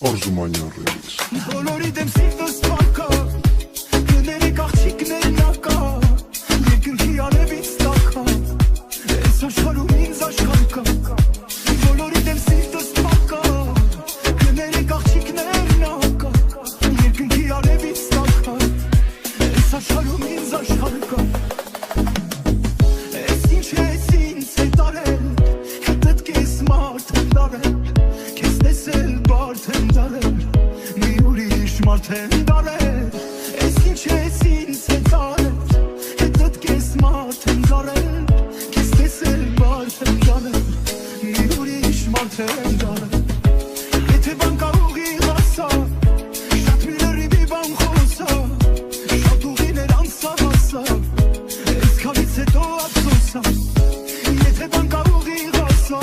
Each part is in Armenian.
Արզումանյան remix. Բոլորի դեմ սիրտս փակա, գների աղջիկներն ակա, երկնքի արևից տակա, այս աշխարհում ինձ աշխարհ կա։ Բոլորի դեմ սիրտս փակա, գների աղջիկներն ակա, երկնքի արևից տակա, այս աշխարհում ինձ աշխարհ կա։ Այս ինչ է ինձ է տարել, հետդ քեզ մարդ եմ դարել, քեզ տեսել բարդ եմ դարել, մի ուրիշ մարդ եմ դարել։ Այս ինչ է ինձ է տարել, հետդ քեզ մարդ եմ դարել, քեզ տեսել բարդ եմ դարել, մի ուրիշ մարդ եմ դարել։ Եթե բան կա ուղիղ ասա, շատ մի լրիվ բան խոսա, շատ ուղիներ անցա հասա, այսքանից հետո ափսոսա։ Եթե բան կա ուղիղ ասա,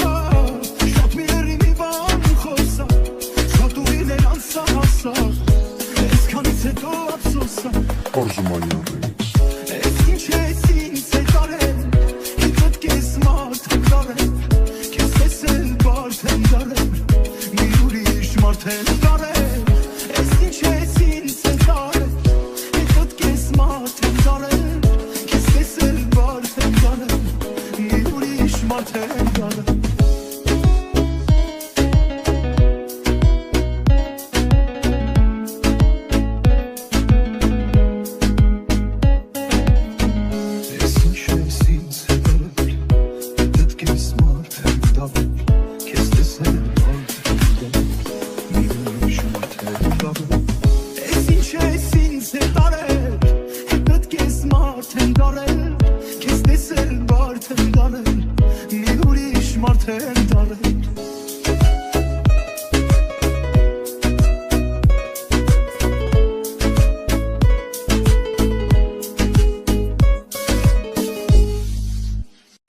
շատ մի լրիվ բան խոսա, շատ ուղիներ անցա հասա, այսքանից հետո ափսոսա։ Արզումանյան remix. Այս ինչ է ինձ է տարել, հետդ քեզ մարդ եմ դարել, քեզ տեսել բարդ եմ դարել, մի ուրիշ մարդ եմ դարել։ Այս ինչ է ինձ է տարել, հետդ քեզ մարդ եմ դարել, քեզ տեսել բարդ եմ դարել, մի ուրիշ մարդ եմ դարել։ Ես ինչ ես ինձ հետարել, հետդ քեզ մարդ եմ դարել, քեզ տեսել բարդ եմ դարել, մի ուրիշ մարդ եմ դարել։ Ես ինչ ես ինձ հետարել, հետդ քեզ մարդ եմ դարել, քեզ տեսել բարդ եմ դարել, մի ուրիշ մարդ եմ դարել։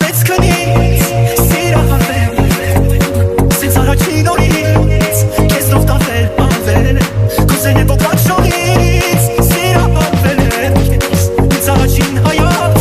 Let's connect, սիրահարվել, սենց առաջին օրից, քեզնով տավել, անվել, կուսեն է բոկրակ շողից, սիրահարվել եմ քեզ, ինձ առաջին հայաց,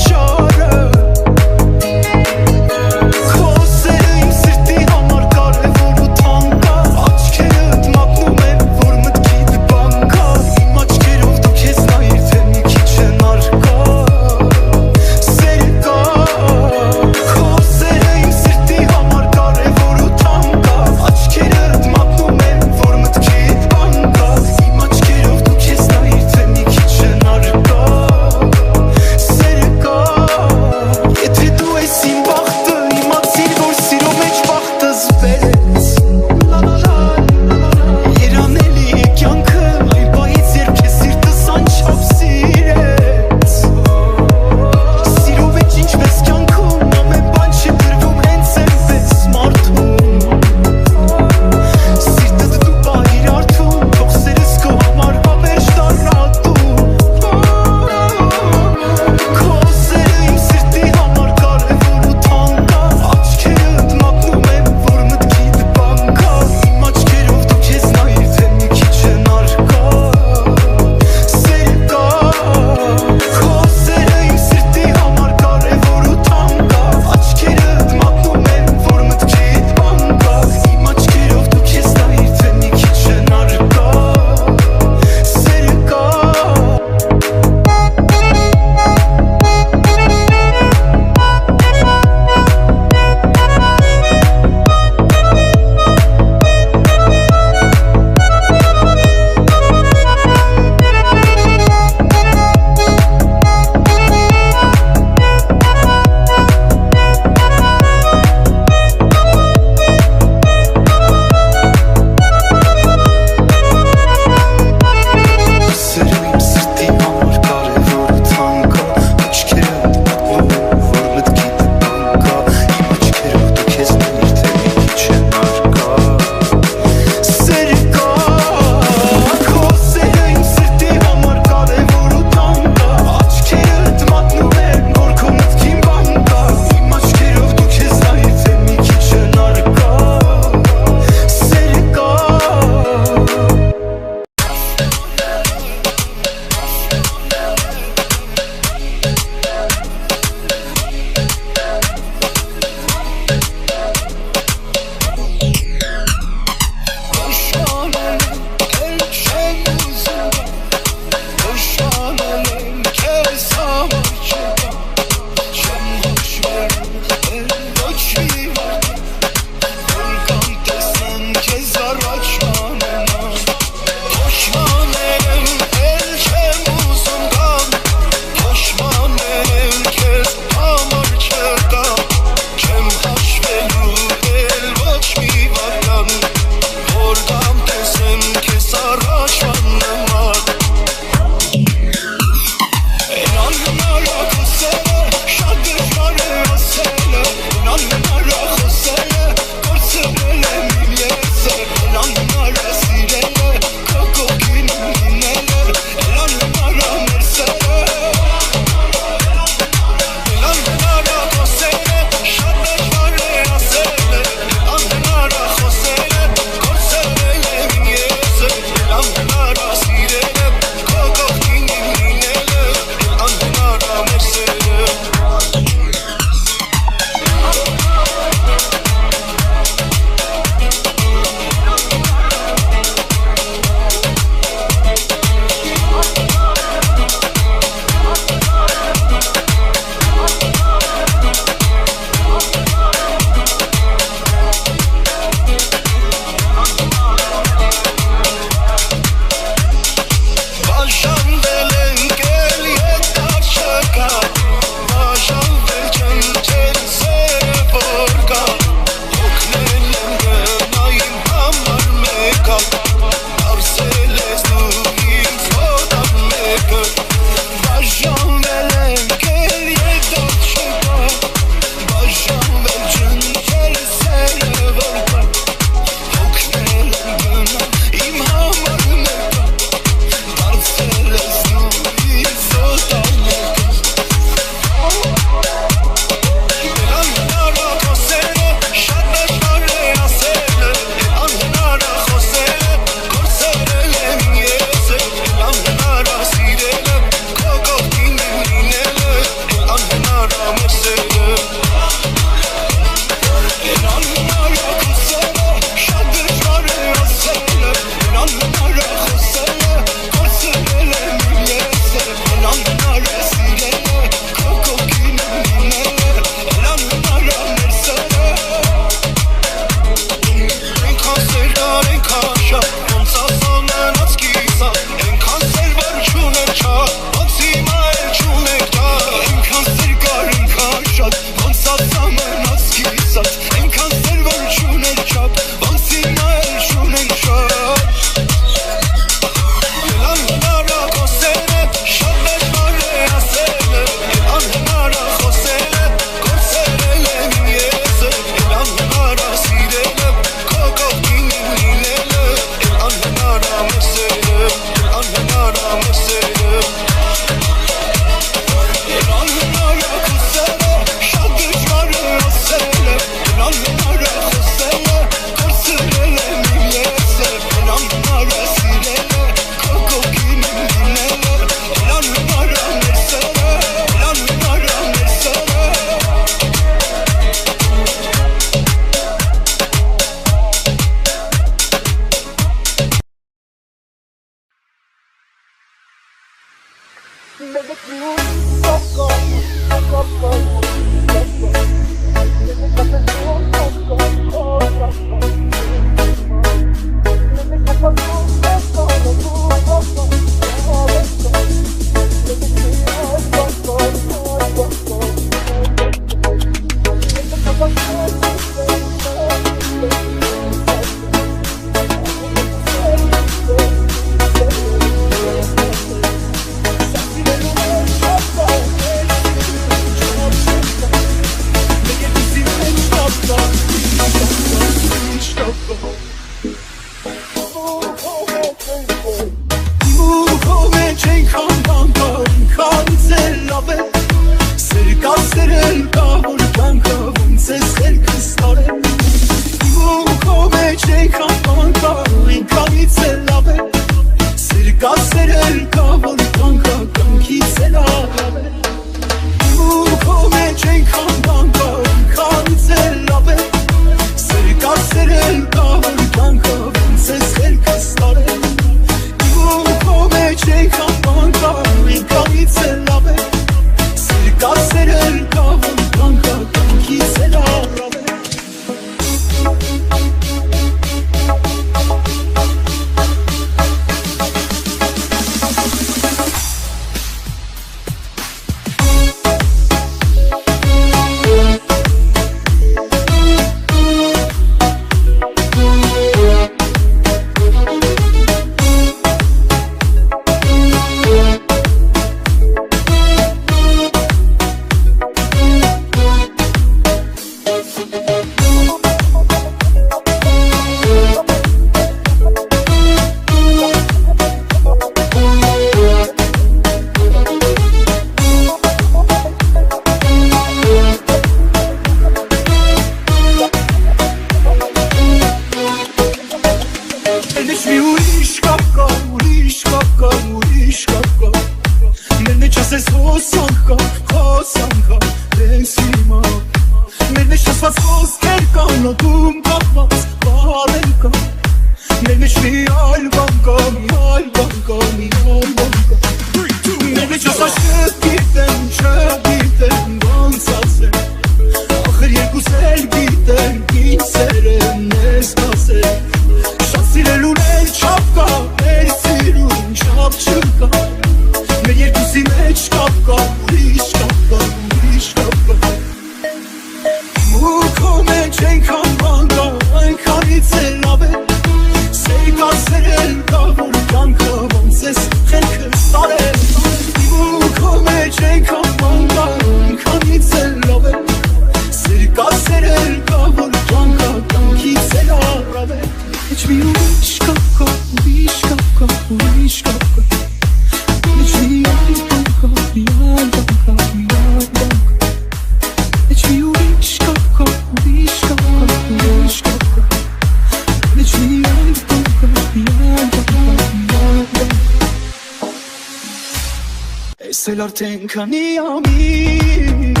Արդեն քանի ամիս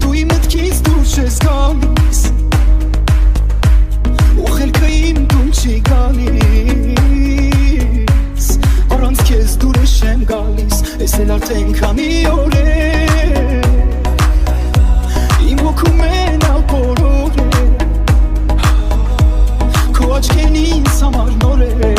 դու իմ մտքից դուրս ես գալիս ու խելքը իմ դու չի գալիս առանց քեզ դուրս եմ գալիս ես էլ արդեն քանի օր է իմ հոգում մենակ բոլոր է քո աչքերն ինձ համար նոր է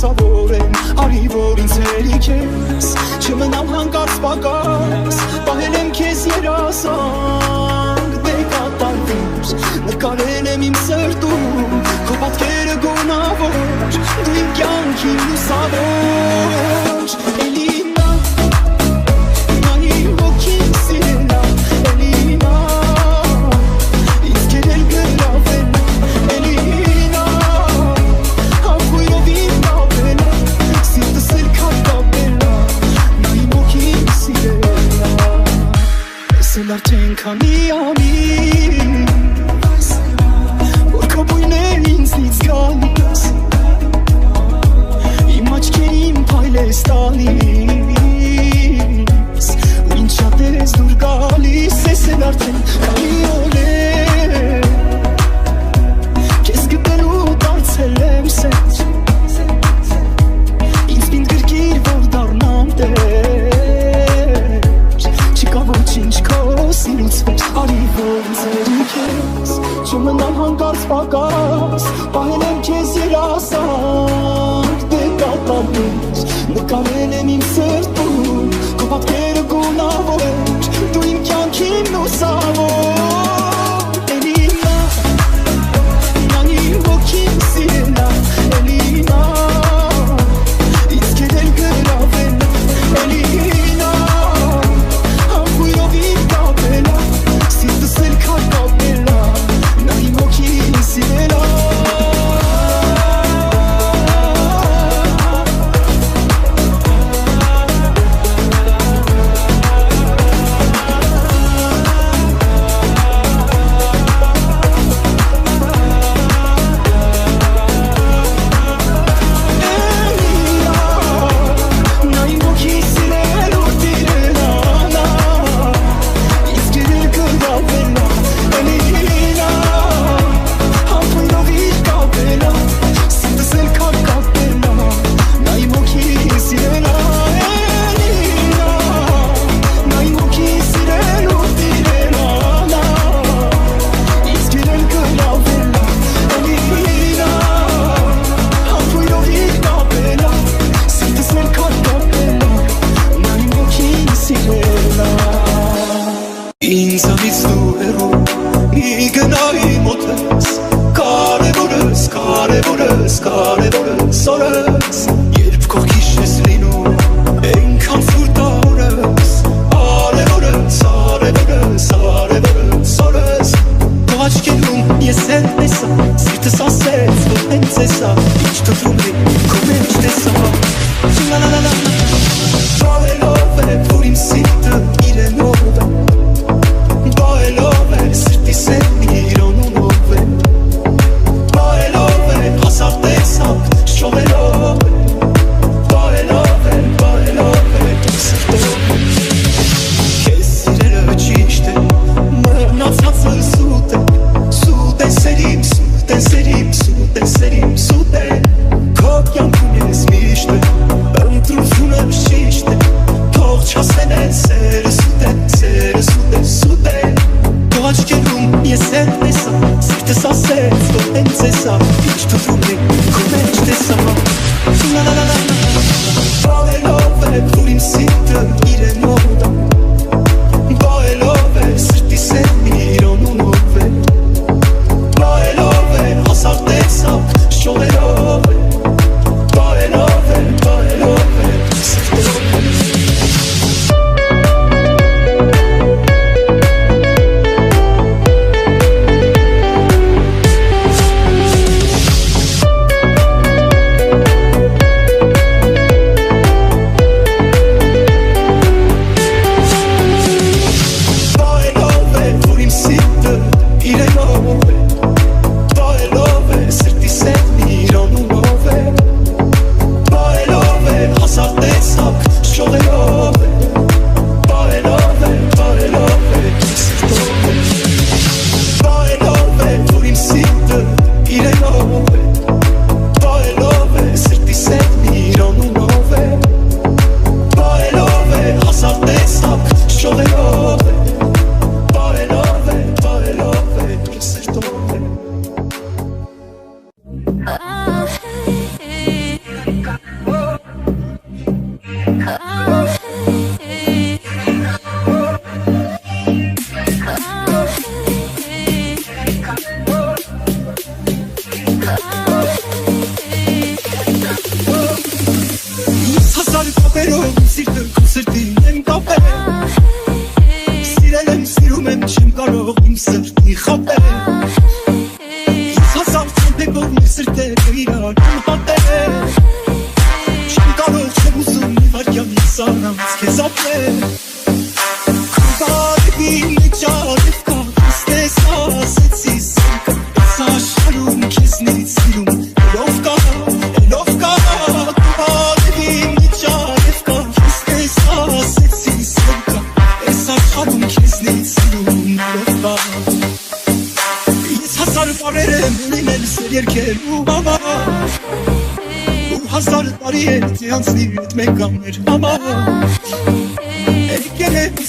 Արի որ ինձ հերիք ես Չմնամ հանկարծ պակաս Պահել եմ քեզ երազանք Դե կատարվիր Նկարել եմ իմ սրտում Քո պատկերը գոնավոր Դու իմ կյանքի լուսավոր պակաս պահել եմ քեզ երասանք դե կատարվեց նկարել եմ իմ սրտում քո պատկերը գունավոր էր դու իմ կյանքին լուսավոր էլի նա իմ ոգին սիրելա էլի նա ինձ կերել գրավելա էլի նա համբույրով իմ կապելա սիրտս էլ կապելա նա իմ ոգին սիրելա Ինձանից դու հեռու մի գնայի մոտս կարևորս, կարևորս, կարևորս օրս երբ կողքիս ես լինում այնքան սուրտ օրս արևորս, արևորս, արևորս օրս Քո աչքերում ես էլ տեսա սիրտս ասեց որ հենց էսա ինչ թվում է քո մեջ տեսա Լա լա լա լա Բարելով է որ իմ սիրտը իրենով է Bailove, sirti seni ironunove Bailove, hasarte sak, şovelove Bailove, bailove, sirtove Kesirere çişte, mırnatsatsı sude Sude serim, sude serim, sude serim, sude Kopyan kum yezmişte, într-un șiște Toch çasene, sere sude, sude Աչքերում ես էլ տեսա Սիրտս ասեց որ հենց էսա Ինչ թվում է քո մեջ տեսա Լա լա լա լա Բարելով է որ իմ սիրտը իրենով է Բարելով է սրտիս էլ իրոնունով է Բարելով է հասար տեսակ շողերով է Բարելով է սրտերով է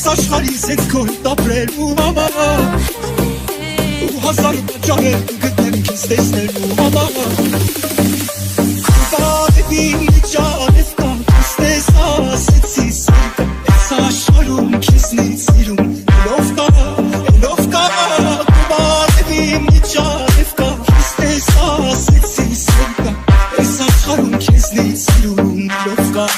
Աշխարհիս հետ քո տապրել ու մամա ու հազար բաժանել գտնել քեզ տեսնելու համար Բարևին ճարև կա քեզ տես ասեցի սիրկա Այս աշխարհում քեզնից սիրում Լով կա Բարևին ճարև կա քեզ տես ասեցի սիրկա Այս աշխարհում քեզնից սիրում Լով կա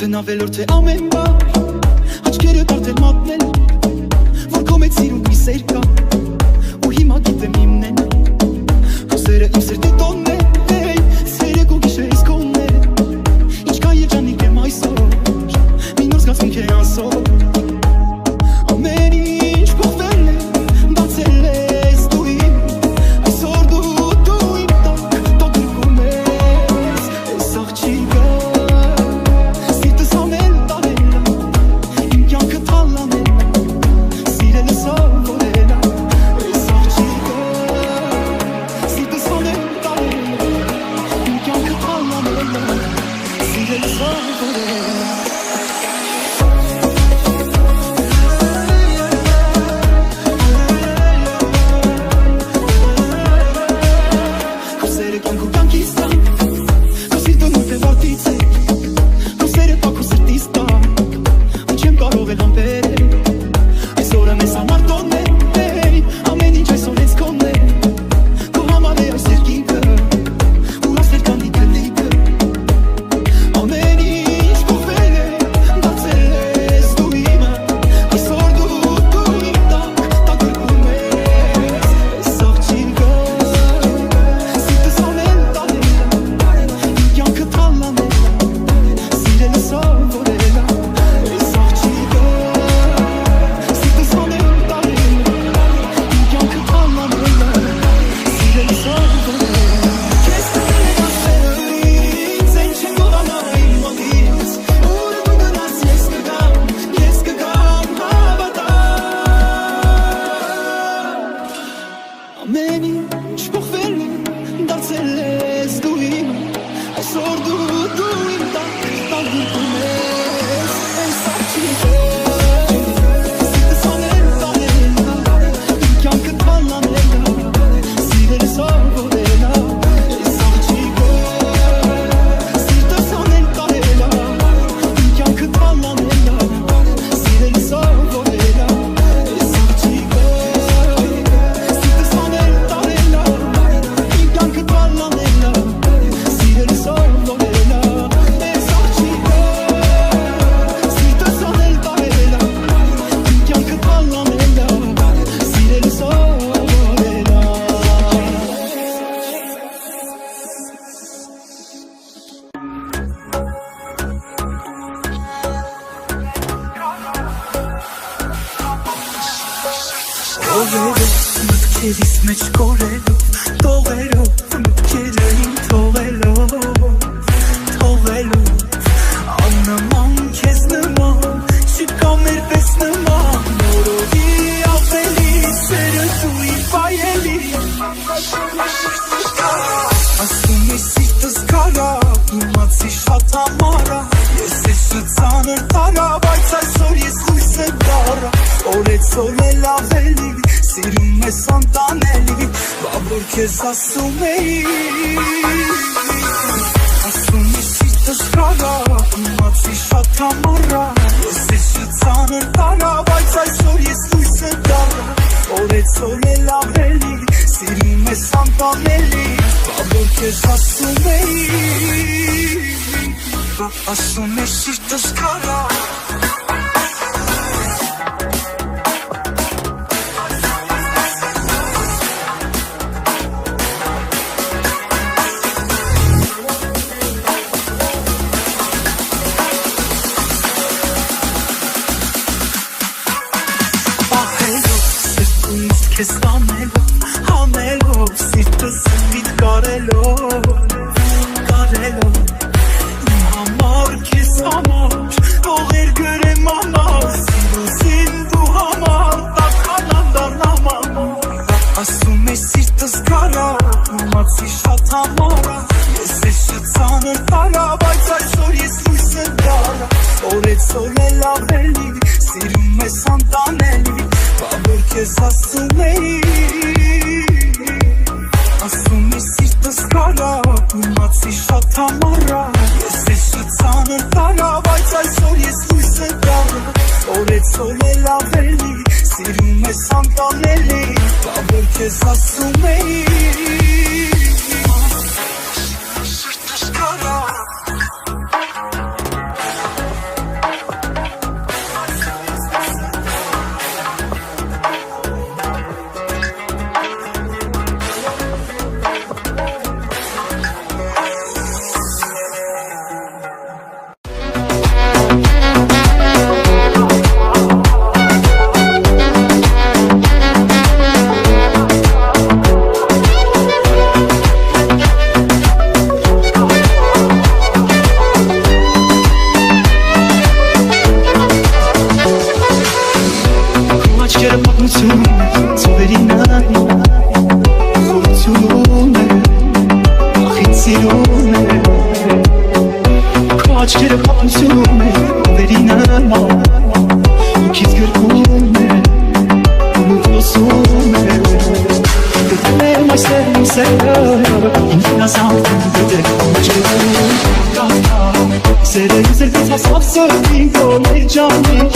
Արդեն ավելորդ է ամեն բար Աչքերը արդեն մատնել Որ քո մեծ սիրուն մի սեր կա Ու հիմա գիտեմ իմն են Հոսերը իմ սրտի տոնն է Սերը քո գիշերից քոնն է Ինչքան երջանիկ եմ այսօր Մի նոր զգացմունք է անսոր Ամեն ինչ փոխվել է Բացել ես դու իմ Այսօր դու իմ տակ գրկում ես Այս աղջիկը վարտից է Հուսերը տակ ու սրտիս տակ Ու չեմ կարող էլ համբերել Այս օրը մեզ համար տոն է Ամեն ինչ այսօր ես կոնն է Քո համար է այս երկինքը Ու ասել կանի կլիկը Ամեն ինչ փոխվել է Դարձել ես դու իմը Այսօր դու իմ տակ Տակրկում ես Այս աղջիկը Սիրտս անել տանել Իմ կյանքը թալանել Սիրելը սովորել Այս աղջիկը Սիրտս անել տանել Իմ կյանքը թալանել Սիրելը սովորել Քեզ տվել ասել ինձ Այն չեմ գողանա իմ մոտից Որը դու գնաց ես կգամ հավատալ Ամեն ինչ փոխվել է Դարձել ես դու իմ Այսօր դու իմ տակ Տալգում ես Այս աղջիկը Սիրտս անել տանել Իմ կյանքը թալանել Սիրել սովորել Այս աղջիկը Սիրտս անել տանել Իմ կյանքը թալանել Սիրել սովորել Այս աղջիկը Սիրտս անել տանել Իմ կյանքը թալանել Սիրել սովորել Այս աղջիկը Սիրտս անել տանել Իմ կյանքը թալանել Սիրել սովորել Օրերով մտքերիս մեջ կորելով Տողերով մտքերը իմ թողելով Աննման քեզ նման Չկա մեր պես նման Նորովի ավելի սերը դու իմ վայելի Ասում ես սիրտս կարա Իմացի շատ համարա Ես ես ծանր տարա Բայց այսօր ես լույս եմ դարա Օրեցօր էլ ավելի Սիրում ես անտանելի Բաբոր քեզ ասում էի Ասում ես սիրտս կարա Իմացի շատ համարա Ես ես ծանր տարա Բայց այսօր ես լույս եմ դարա Օրեցօր էլ ավելի Սիրում ես անտանելի Բաբոր քեզ ասում էի Ասում ես սիրտս կարա Քեզ հանելով սիրտս վիտ կարելով Իմ համար քեզ համար Ողեր գրեմ համար Սիրուսին դու համար Տականան դառնամ Ասում ես սիրտս կարա Իմացի շատ համարա Ես ես ծանր տարա Բայց այսօր ես լույս եմ դարա Օրեցօր էլ ավելի Սիրում ես անտանելի Բաբոր քեզ ասում էի Ասում ես սիրտս կարա Իմացի շատ համարա Ես ես ծանր տարա Բայց այսօր ես լույս եմ դարա Օրեցօր էլ ավելի Սիրում ես անտանելի Բաբոր քեզ ասում էի Սիրտս կարա աչքերը պատմություն է Վերի նման Ինքից գրկում է Ու խոսում է Գտել եմ այս սերն իմ սերը Ինքնազանք դեպքում չգում հասավ սրտին քո երջանիկ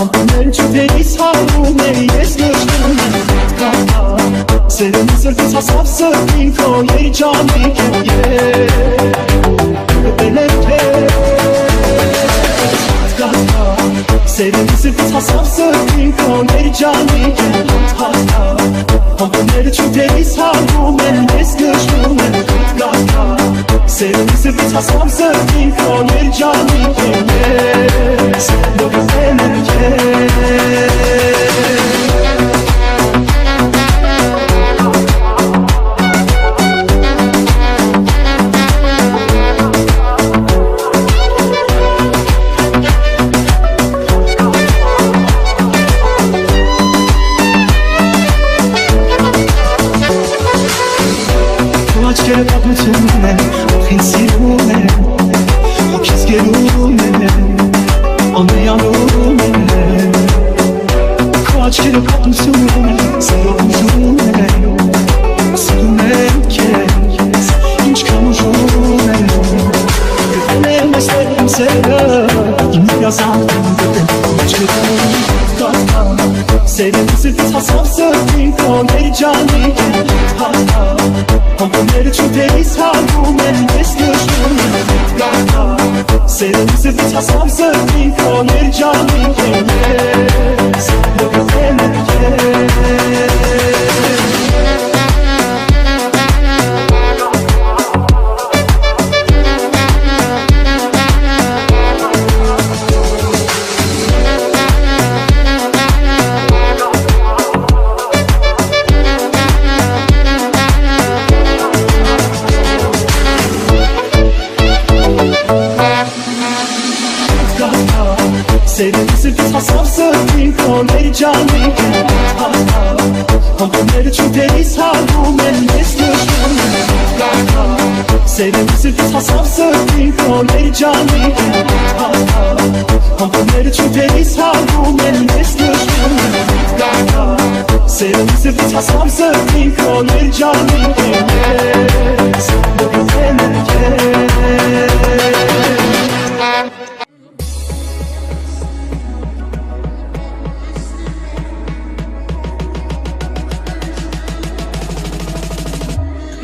Ամպներ չուտերիս հարում է ես նշնում եմ Սերունի սրտից հասավ սրտին քո երջանիկ Գտել եմ քեզ Սերունի սրտից հասավ սրտին քո երջանիկ Ամպներ չուտերիս հարում է ես նշնում եմ Սերունի սրտից հասավ սրտին քո երջանիկ ես Գտել եմ Աչքերը պատմություն են, ախին սիրում են Ոգիս գերում են, անմեյանում են Քո աչքերը պատմություն են, սիրով ուժում են Սիրում են քեզ, ինչքան ուժում են Գտել եմ այստեղ իմ սերը, իմ հյազանքն գտել Աչքերում Սերունի սրտից հասավ սրտին քո երջանիկ Ամպները չուտերիս հարում են ես նշնում եմ Սերունի սրտից հասավ սրտին քո երջանիկ ես Գտել եմ Սերունի սրտից հասավ սրտին քո երջանիկ Ամպները չուտերիս հարում են ես նշնում եմ Սերունի սրտից հասավ սրտին քո երջանիկ Ամպները չուտերիս հարում են ես նշնում եմ Սերունի սրտից հասավ սրտին քո երջանիկ ես Գտել եմ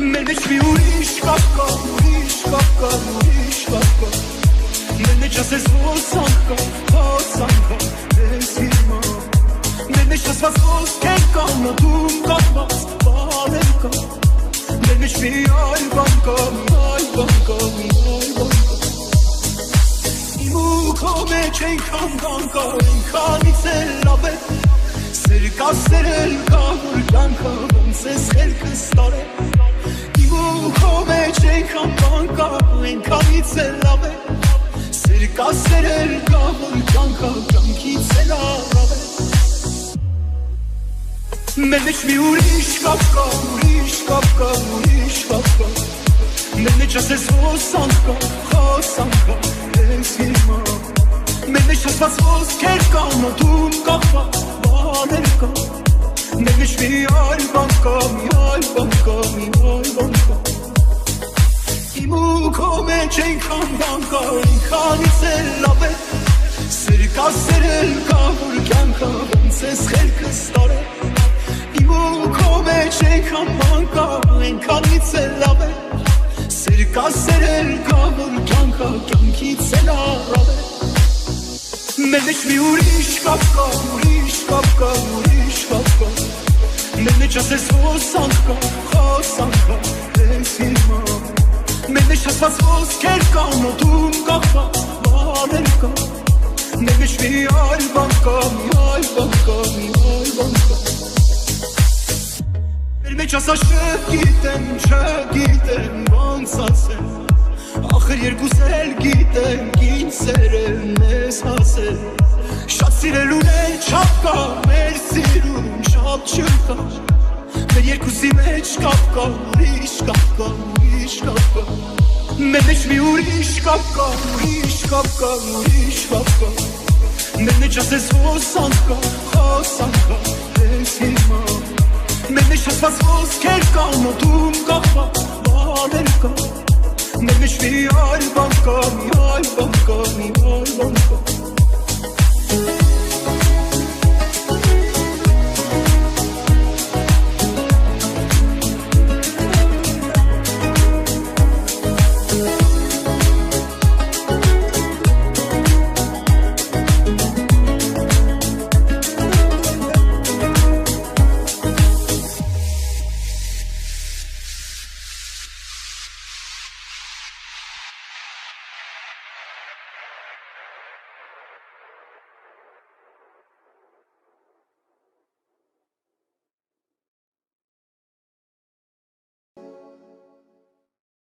Մեր մեջ մի ուրիշ կապ կա, ուրիշ կապ կա, ուրիշ կապ կա Մեր մեջ ասես ոսանք կա, ես հիմա Մեր մեջ ասված ոսքեր կա, նատում կապված բաներ կա Մեր մեջ մի այլ բան կա, մի այլ բան կա, մի այլ բան կա Իմ ու քո մեջ այնքան բան կա, այնքանից էլ լավ է Սեր կա, սերել կա, որ կյանքը ոնց ես խելքս տարել Քո մեջ այնքան բան կա, այնքանից էլ լավ է Սեր կա, սերել կա, որ կյանքը կյանքից էլ առավ է Մեր մեջ մի ուրիշ կապ կա, ուրիշ կապ կա, ուրիշ կապ կա Մեր մեջ ասես ոսանք կա, ես հիմա Մեր մեջ ասված ոսքեր կա, նոտում կապված բաներ կա Մեր մեջ մի այլ բան կա, մի այլ բան կա, մի այլ բան կա Իմ ու քո մեջ այնքան բան կա, այնքանից էլ լավ է Սեր կա, սերել կա, որ կյանքը ոնց ես խելքս տարել Իմ ու քո մեջ այնքան բան կա, այնքանից էլ լավ է Սեր կա, սերել կա, որ կյանքը կյանքից էլ առավ է Մեր մեջ մի ուրիշ կապ կա, ուրիշ կապ կա, ուրիշ կապ կա Մեր մեջ ասես ոսանք կա, ես հիմա Մեր մեջ ասված ոսքեր կա, նոտում կապված բաներ կա Մեր մեջ մի այլ բան կա, մի այլ բան կա, մի այլ բան կա Մեր մեջ ասա չգիտեմ, ոնց ասեմ Ախր երկուս էլ գիտենք, ինչ սեր է մեզ հասել Շատ սիրել ունել չապ կա, մեր սիրում շատ չկա Մեր երկուսի մեջ կապ կա, ուրիշ կապ կա, ուրիշ կապ կա Մեր մեջ մի ուրիշ կապ կա, ուրիշ կապ կա, ուրիշ կապ կա Մեր մեջ ասես ոսանք կա, ես հիմա Մեր մեջ ասված ոսքեր կա, նոտում կապված բաներ կա Մեր մեջ մի այլ բան կա, մի այլ բան կա, մի այլ բան կա